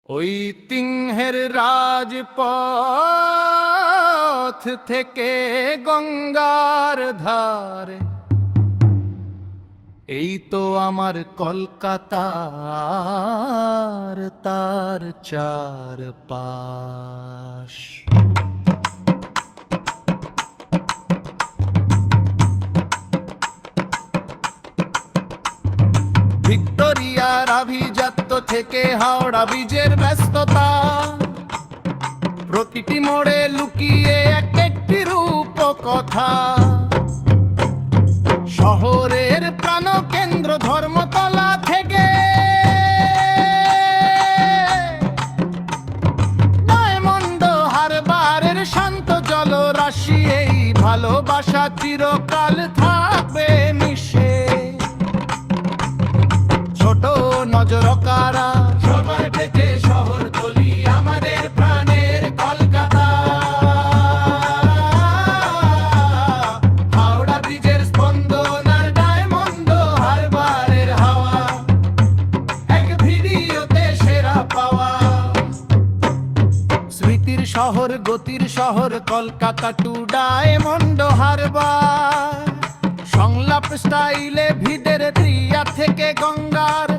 ওই সিংহের রাজপথ থেকে গঙ্গার ধারে, এই তো আমার কলকাতার তার চার পাশ। ভিক্টোরিয়ার আভিজাত্য থেকে হাওড়া ব্রিজের ব্যস্ততা, প্রতিটি মোড়ে লুকিয়ে এক একটি রূপকথা। শহরের প্রাণকেন্দ্র ধর্মতলা থেকে ডায়মন্ড হারবারের শান্ত জলরাশি, এই ভালোবাসা চিরকাল থাকবে মিশে। ছোট নজরকারা সবার ডেকে শহরতলি আমাদের প্রাণের কলকাতা। হাওড়া ব্রিজের স্পন্দন আর ডায়মন্ড হারবারের হাওয়া, এক ভিডিওতে সেরা পাওয়া। স্মৃতির শহর, গতির শহর, কলকাতা টু ডায়মন্ড হারবার। সংলাপ স্টাইলে ভিড়ের দিয়া থেকে গঙ্গার